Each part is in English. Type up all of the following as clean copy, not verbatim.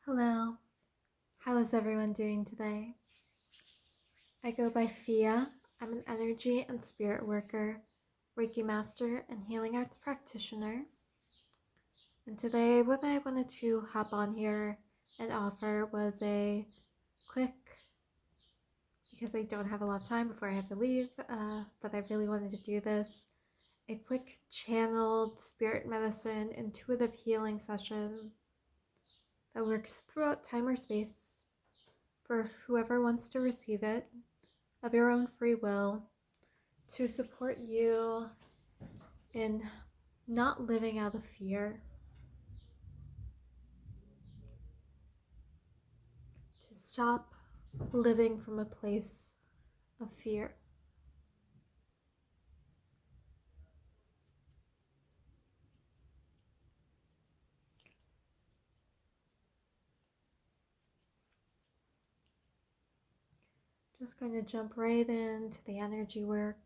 Hello, how is everyone doing today? I go by Fiadh. I'm an energy and spirit worker, Reiki master, and healing arts practitioner. And today what I wanted to hop on here and offer was a quick, because I don't have a lot of time before I have to leave, but I really wanted to do this, a quick channeled spirit medicine intuitive healing session that works throughout time or space for whoever wants to receive it, of your own free will, to support you in not living out of fear, to stop living from a place of fear. Just going to jump right into the energy work,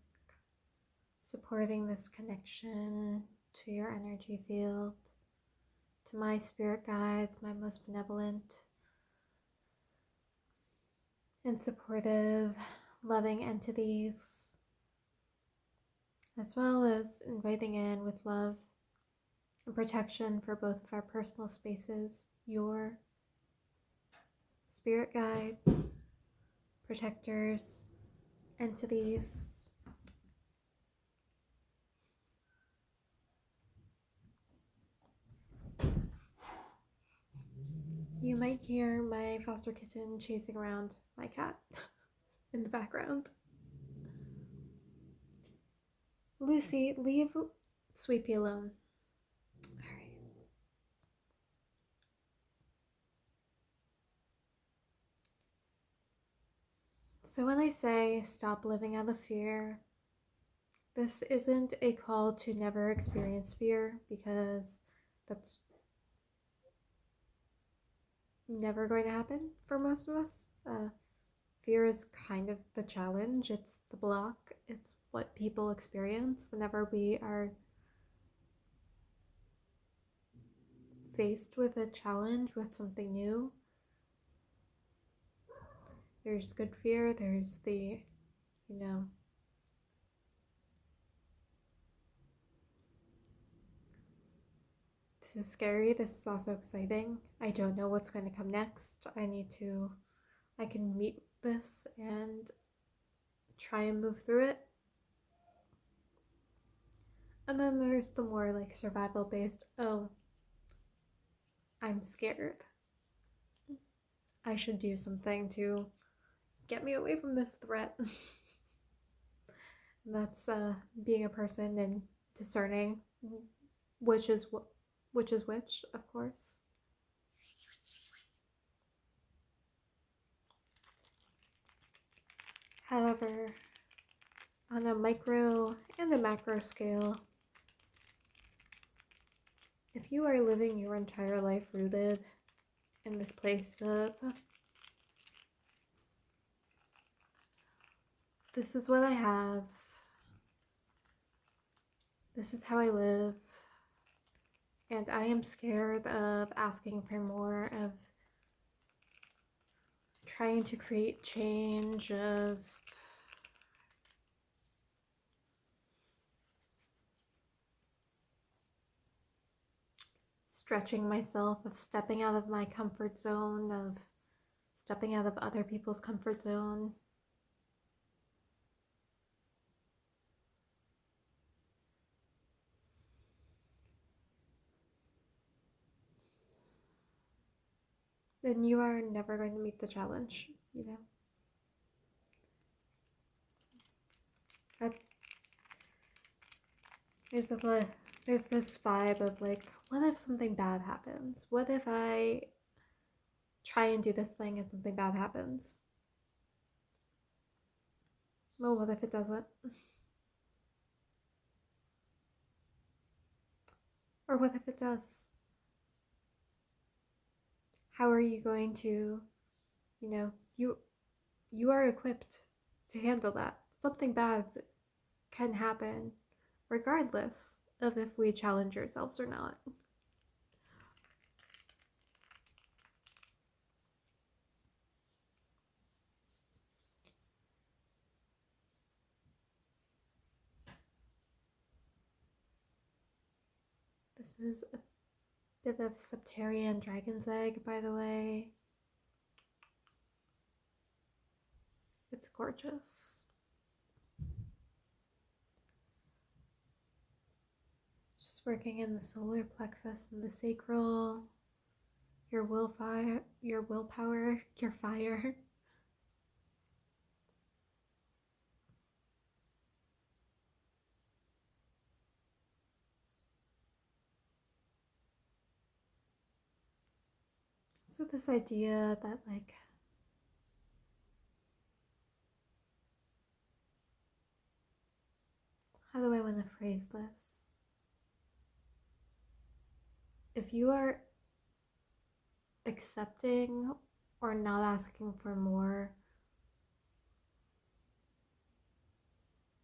supporting this connection to your energy field, to my spirit guides, my most benevolent and supportive, loving entities, as well as inviting in with love and protection for both of our personal spaces, your spirit guides, protectors, entities. You might hear my foster kitten chasing around my cat in the background. Lucy, leave Sweepy alone. Alright. So when I say stop living out of fear, this isn't a call to never experience fear, because that's never going to happen for most of us. Fear is kind of the challenge, it's the block, it's what people experience whenever we are faced with a challenge, with something new. There's good fear, there's the, this is scary, this is also exciting. I don't know what's going to come next. I can meet this and try and move through it. And then there's the more like survival based, oh, I'm scared, I should do something to get me away from this threat. And that's being a person and discerning which is which, of course. However, on a micro and a macro scale, if you are living your entire life rooted in this place of, this is what I have, this is how I live, and I am scared of asking for more, of trying to create change, of stretching myself, of stepping out of my comfort zone, of stepping out of other people's comfort zone. Then you are never going to meet the challenge, There's this vibe of like, what if something bad happens? What if I try and do this thing and something bad happens? Well, what if it doesn't? Or what if it does? How are you going to, you are equipped to handle that. Something bad can happen regardless of if we challenge ourselves or not. This is a bit of Septarian dragon's egg, by the way. It's gorgeous. Just working in the solar plexus and the sacral, your willpower, your fire. So this idea that how do I want to phrase this? If you are accepting or not asking for more,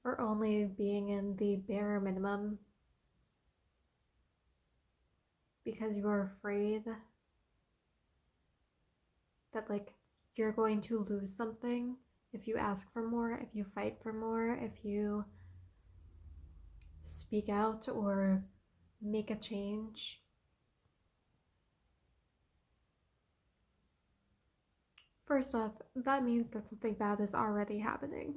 or only being in the bare minimum because you are afraid that you're going to lose something if you ask for more, if you fight for more, if you speak out or make a change. First off, that means that something bad is already happening.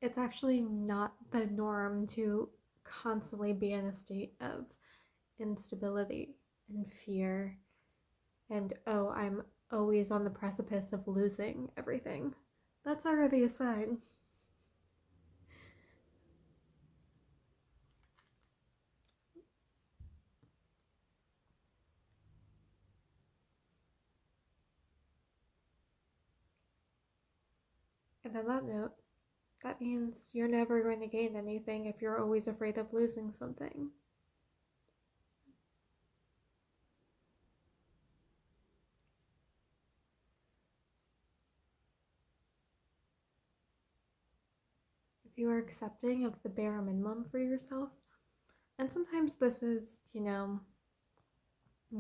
It's actually not the norm to constantly be in a state of instability and fear and, oh, I'm always on the precipice of losing everything. That's already a sign. And on that note, that means you're never going to gain anything if you're always afraid of losing something. If you are accepting of the bare minimum for yourself, and sometimes this is,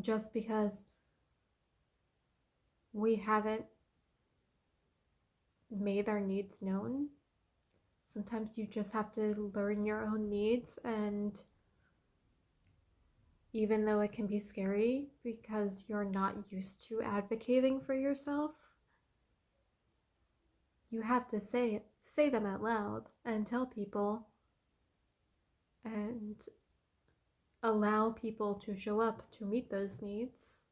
just because we haven't made our needs known. Sometimes you just have to learn your own needs, and even though it can be scary because you're not used to advocating for yourself, you have to say them out loud and tell people and allow people to show up to meet those needs.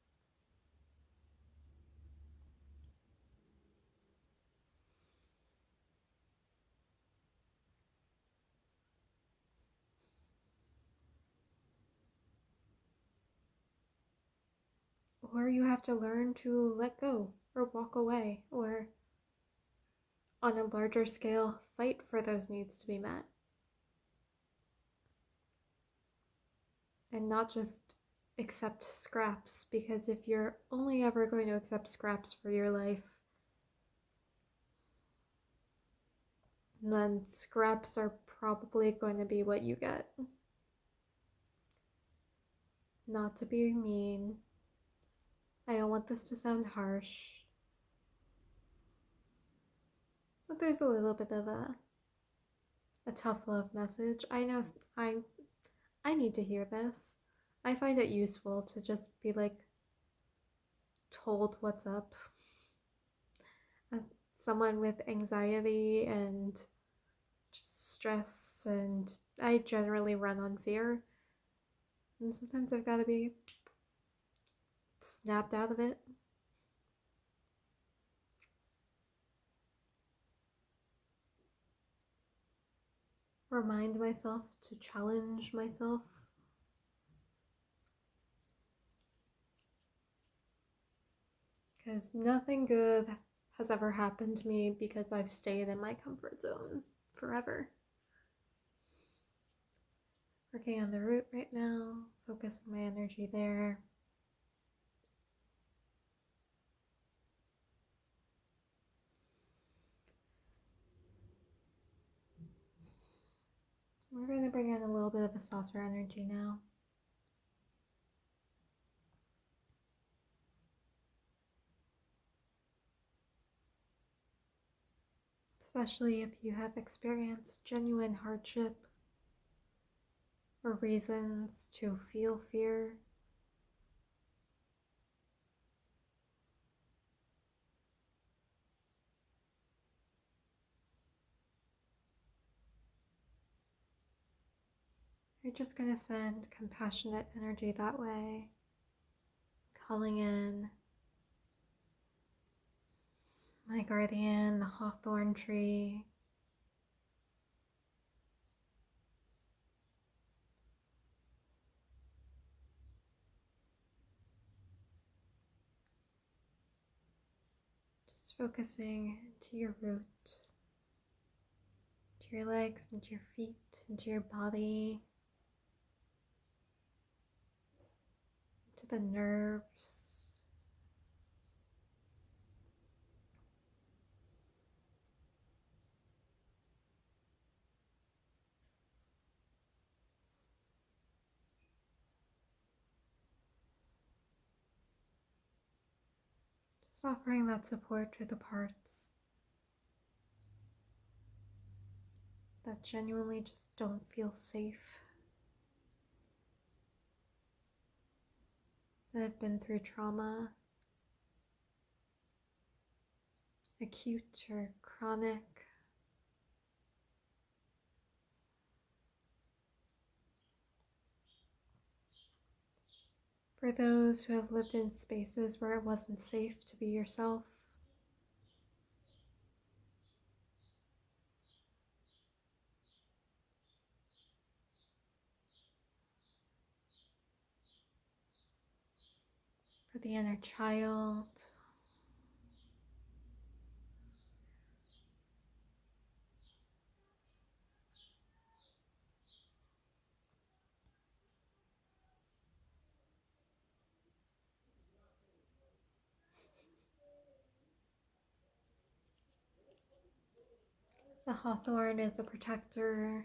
Or you have to learn to let go or walk away, or on a larger scale, fight for those needs to be met. And not just accept scraps, because if you're only ever going to accept scraps for your life, then scraps are probably going to be what you get. Not to be mean, I don't want this to sound harsh, but there's a little bit of a tough love message. I know I need to hear this. I find it useful to just be told what's up. As someone with anxiety and stress, and I generally run on fear, and sometimes I've got to be snapped out of it. Remind myself to challenge myself. Because nothing good has ever happened to me because I've stayed in my comfort zone forever. Working on the root right now, focusing my energy there. We're going to bring in a little bit of a softer energy now. Especially if you have experienced genuine hardship or reasons to feel fear. You're just going to send compassionate energy that way, calling in my guardian, the hawthorn tree, just focusing into your root, to your legs, into your feet, into your body, to the nerves, just offering that support to the parts that genuinely just don't feel safe, that have been through trauma, acute or chronic. For those who have lived in spaces where it wasn't safe to be yourself, for the inner child, the hawthorn is a protector,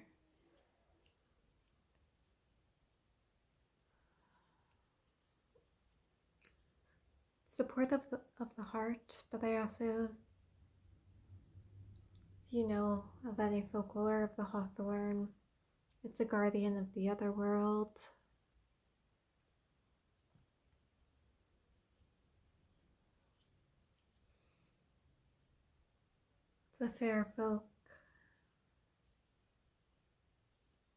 supportive of the heart, but I also, if you know of any folklore of the hawthorn, it's a guardian of the other world. The fair folk.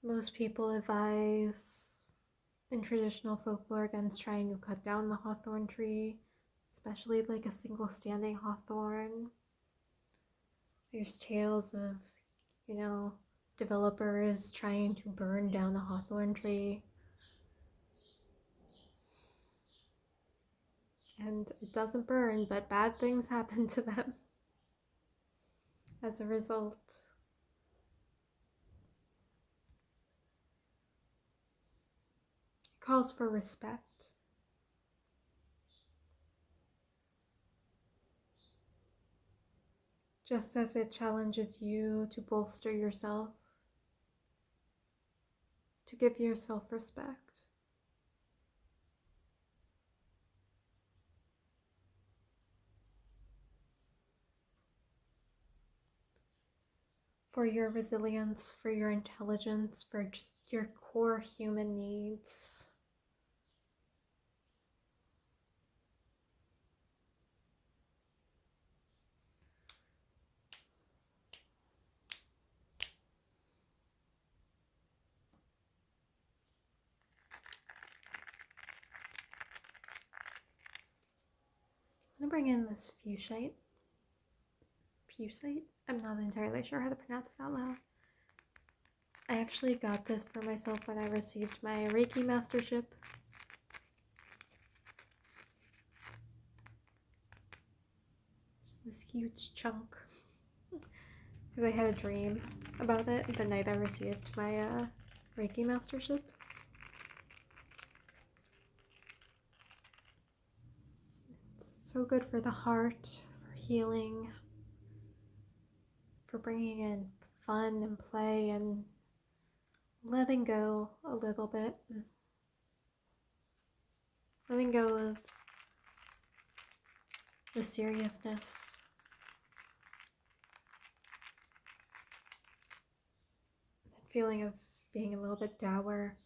Most people advise in traditional folklore against trying to cut down the hawthorn tree, especially like a single standing hawthorn. There's tales of, developers trying to burn down a hawthorn tree. And it doesn't burn, but bad things happen to them as a result. It calls for respect. Just as it challenges you to bolster yourself, to give yourself respect. For your resilience, for your intelligence, for just your core human needs. I'm going to bring in this fuchsite. I'm not entirely sure how to pronounce it out loud. I actually got this for myself when I received my Reiki mastership. Just this huge chunk. Because I had a dream about it the night I received my Reiki mastership. It's so good for the heart, for healing, for bringing in fun and play and letting go a little bit. Letting go of the seriousness. That feeling of being a little bit dour.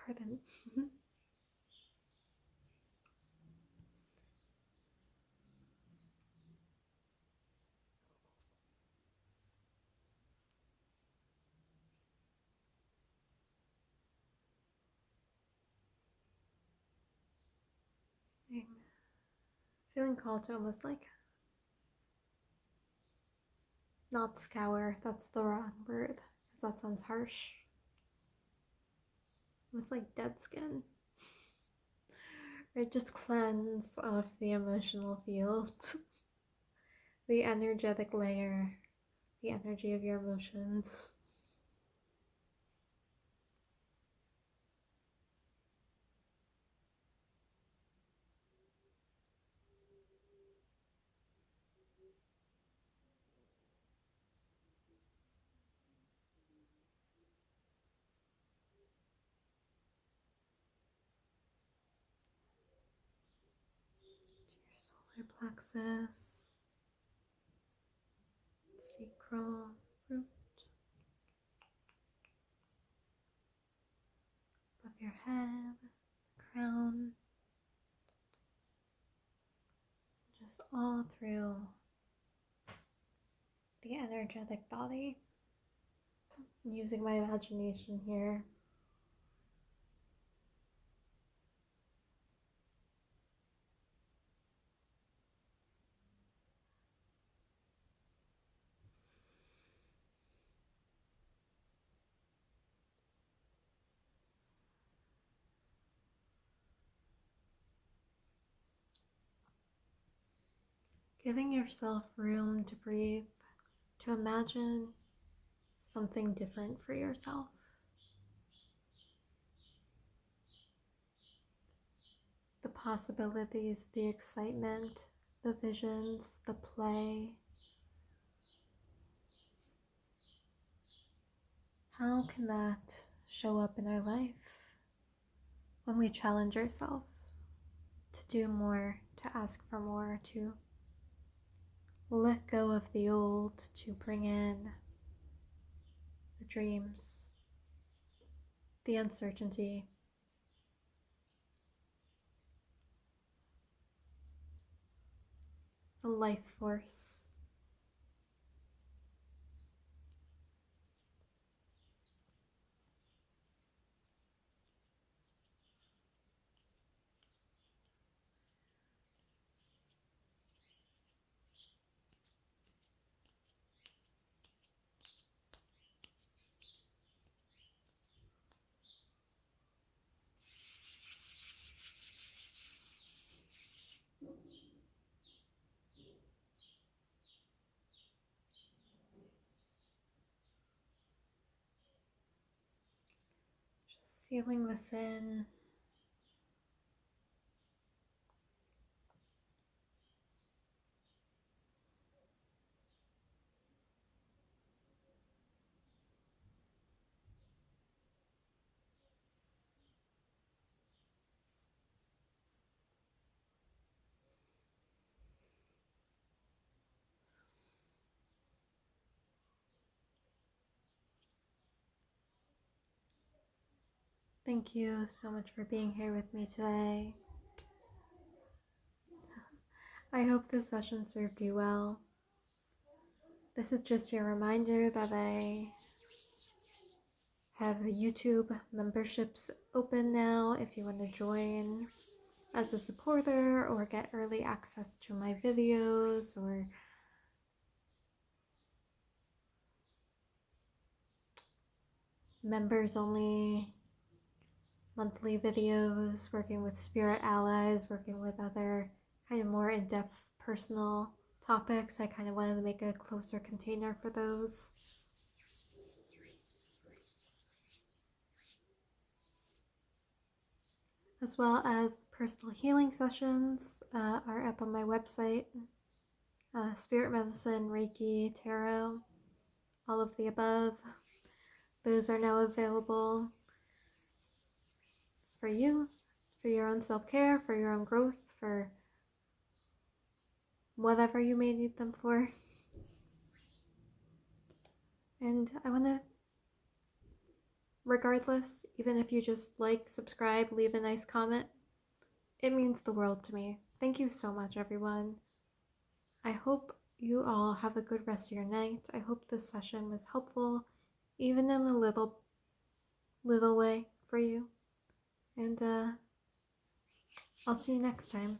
Pardon. I'm feeling called to almost like, not scour, that's the wrong word, because that sounds harsh. Almost like dead skin. Right, just cleanse off the emotional field, the energetic layer, the energy of your emotions. Your solar plexus, sacral root, above your head, crown, just all through the energetic body. Using my imagination here. Giving yourself room to breathe, to imagine something different for yourself. The possibilities, the excitement, the visions, the play. How can that show up in our life when we challenge ourselves to do more, to ask for more, to let go of the old, to bring in the dreams, the uncertainty, the life force. Just sealing this in. Thank you so much for being here with me today. I hope this session served you well. This is just your reminder that I have the YouTube memberships open now if you want to join as a supporter or get early access to my videos or members only monthly videos, working with spirit allies, working with other kind of more in-depth personal topics. I kind of wanted to make a closer container for those. As well as personal healing sessions are up on my website. Spirit medicine, Reiki, tarot, all of the above. Those are now available for you, for your own self-care, for your own growth, for whatever you may need them for. And I want to regardless, even if you just like, subscribe, leave a nice comment, it means the world to me. Thank you so much, everyone. I hope you all have a good rest of your night. I hope this session was helpful, even in a little way for you. And I'll see you next time.